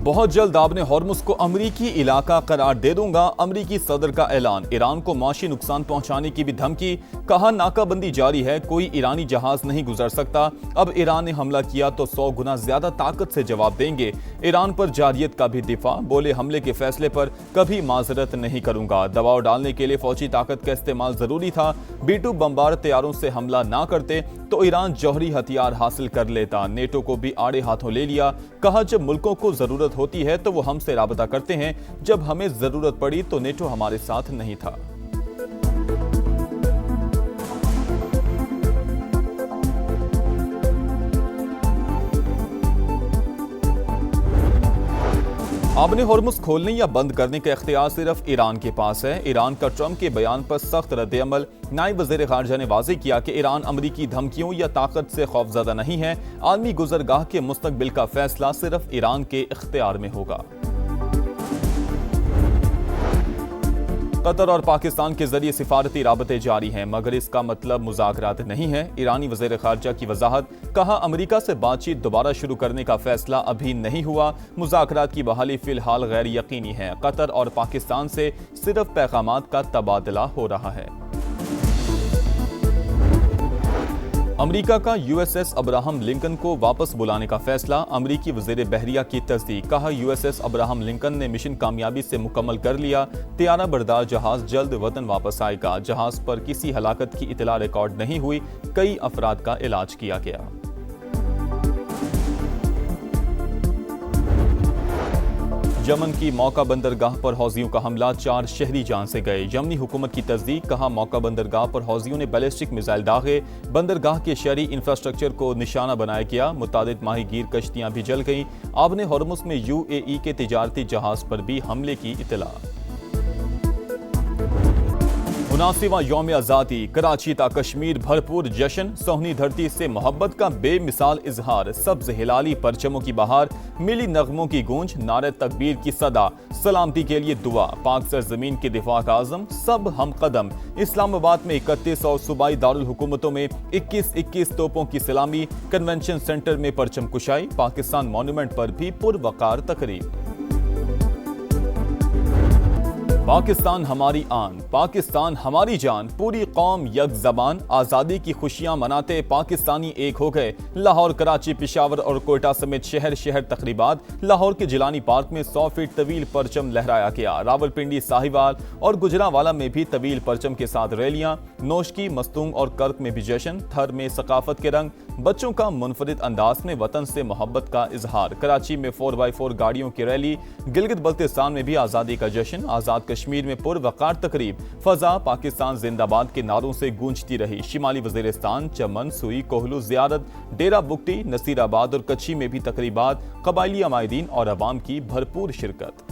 بہت جلد آپ نے ہارمز کو امریکی علاقہ قرار دے دوں گا، امریکی صدر کا اعلان۔ ایران کو معاشی نقصان پہنچانے کی بھی دھمکی، کہا ناکہ بندی جاری ہے، کوئی ایرانی جہاز نہیں گزر سکتا، اب ایران نے حملہ کیا تو 100 گنا زیادہ طاقت سے جواب دیں گے۔ ایران پر جارحیت کا بھی دفاع، بولے حملے کے فیصلے پر کبھی معذرت نہیں کروں گا، دباؤ ڈالنے کے لیے فوجی طاقت کا استعمال ضروری تھا، B-2 بمبار طیاروں سے حملہ نہ کرتے تو ایران جوہری ہتھیار حاصل کر لیتا، نیٹو کو بھی آڑے ہاتھوں لے لیا، کہا جب ملکوں کو ضرورت ہوتی ہے تو وہ ہم سے رابطہ کرتے ہیں، جب ہمیں ضرورت پڑی تو نیٹو ہمارے ساتھ نہیں تھا۔ آپ نے ہارمز کھولنے یا بند کرنے کا اختیار صرف ایران کے پاس ہے۔ ایران کا ٹرمپ کے بیان پر سخت رد عمل، نائب وزیر خارجہ نے واضح کیا کہ ایران امریکی دھمکیوں یا طاقت سے خوفزدہ نہیں ہے، عالمی گزرگاہ کے مستقبل کا فیصلہ صرف ایران کے اختیار میں ہوگا۔ قطر اور پاکستان کے ذریعے سفارتی رابطے جاری ہیں، مگر اس کا مطلب مذاکرات نہیں ہے۔ ایرانی وزیر خارجہ کی وضاحت، کہا امریکہ سے بات چیت دوبارہ شروع کرنے کا فیصلہ ابھی نہیں ہوا، مذاکرات کی بحالی فی الحال غیر یقینی ہے، قطر اور پاکستان سے صرف پیغامات کا تبادلہ ہو رہا ہے۔ امریکہ کا USS ابراہم لنکن کو واپس بلانے کا فیصلہ، امریکی وزیر بحریہ کی تصدیق، کہا USS ابراہم لنکن نے مشن کامیابی سے مکمل کر لیا، طیارہ بردار جہاز جلد وطن واپس آئے گا، جہاز پر کسی ہلاکت کی اطلاع ریکارڈ نہیں ہوئی، کئی افراد کا علاج کیا گیا۔ یمن کی موقع بندرگاہ پر حوثیوں کا حملہ، 4 شہری جان سے گئے، یمنی حکومت کی تصدیق، کہا موقع بندرگاہ پر حوثیوں نے بیلسٹک میزائل داغے، بندرگاہ کے شہری انفراسٹرکچر کو نشانہ بنایا گیا، متعدد ماہی گیر کشتیاں بھی جل گئیں، آبِ ہرمز میں UAE کے تجارتی جہاز پر بھی حملے کی اطلاع۔ 79واں یوم آزادی، کراچی تا کشمیر بھرپور جشن، سہنی دھرتی سے محبت کا بے مثال اظہار، سبز ہلالی پرچموں کی بہار، ملی نغموں کی گونج، نعرہ تکبیر کی صدا، سلامتی کے لیے دعا، پاک سرزمین کے دفاع کا عزم، سب ہم قدم، اسلام آباد میں 31 اور صوبائی دارالحکومتوں میں 21 توپوں کی سلامی، کنونشن سینٹر میں پرچم کشائی، پاکستان مونومنٹ پر بھی پروقار تقریب۔ پاکستان ہماری آن، پاکستان ہماری جان، پوری قوم یک زبان، آزادی کی خوشیاں مناتے پاکستانی ایک ہو گئے، لاہور، کراچی، پشاور اور کوئٹہ سمیت شہر شہر تقریبات، لاہور کے جیلانی پارک میں 100 فٹ طویل پرچم لہرایا گیا، راولپنڈی، ساہیوال اور گجرانوالہ میں بھی طویل پرچم کے ساتھ ریلیاں، نوشکی، مستونگ اور کرک میں بھی جشن، تھر میں ثقافت کے رنگ، بچوں کا منفرد انداز میں وطن سے محبت کا اظہار، کراچی میں 4x4 گاڑیوں کی ریلی، گلگت بلتستان میں بھی آزادی کا جشن، آزاد کشمیر میں پروقار تقریب، فضا پاکستان زندہ باد کے نعروں سے گونجتی رہی، شمالی وزیرستان، چمن، سوئی، کوہلو، زیارت، ڈیرہ بگٹی، نصیر آباد اور کچھی میں بھی تقریبات، قبائلی عمائدین اور عوام کی بھرپور شرکت۔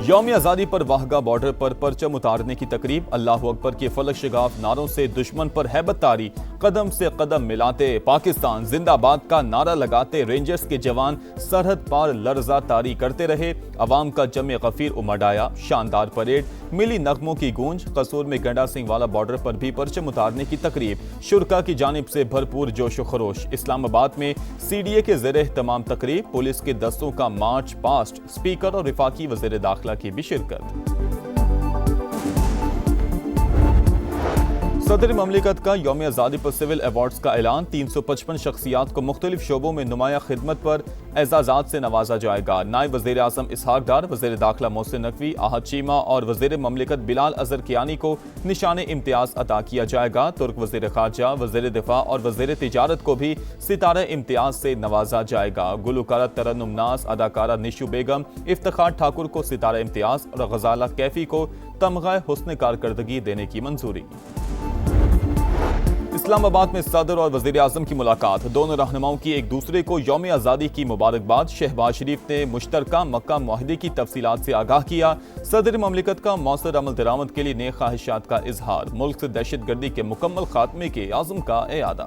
یوم آزادی پر واہگہ بارڈر پر پرچم اتارنے کی تقریب، اللہ اکبر کے فلک شگاف نعروں سے دشمن پر ہیبت طاری، قدم سے قدم ملاتے پاکستان زندہ باد کا نعرہ لگاتے رینجرز کے جوان سرحد پار لرزہ طاری کرتے رہے، عوام کا جمع غفیر امڈ آیا، شاندار پریڈ، ملی نغموں کی گونج، قصور میں گنڈا سنگھ والا بارڈر پر بھی پرچم اتارنے کی تقریب، شرکا کی جانب سے بھرپور جوش و خروش، اسلام آباد میں CDA کے زیر اہتمام تقریب، پولیس کے دستوں کا مارچ پاسٹ، اسپیکر اور وفاقی وزیر داخلہ کی بھی شرکت۔ صدر مملکت کا یوم آزادی پر سول ایوارڈز کا اعلان، 355 شخصیات کو مختلف شعبوں میں نمایاں خدمت پر اعزازات سے نوازا جائے گا، نائب وزیر اعظم اسحاق ڈار، وزیر داخلہ محسن نقوی، احد چیمہ اور وزیر مملکت بلال اظہر کیانی کو نشان امتیاز عطا کیا جائے گا، ترک وزیر خارجہ، وزیر دفاع اور وزیر تجارت کو بھی ستارہ امتیاز سے نوازا جائے گا، گلوکارہ ترنم ناز، اداکارہ نیشو بیگم، افتخار ٹھاکر کو ستارہ امتیاز اور غزالہ کیفی کو تمغہ حسن کارکردگی دینے کی منظوری۔ اسلام آباد میں صدر اور وزیر اعظم کی ملاقات، دونوں رہنماؤں کی ایک دوسرے کو یوم آزادی کی مبارکباد، شہباز شریف نے مشترکہ مکہ معاہدے کی تفصیلات سے آگاہ کیا، صدر مملکت کا مؤثر عمل درآمد کے لیے نیک خواہشات کا اظہار، ملک سے دہشت گردی کے مکمل خاتمے کے عزم کا اعادہ۔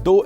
2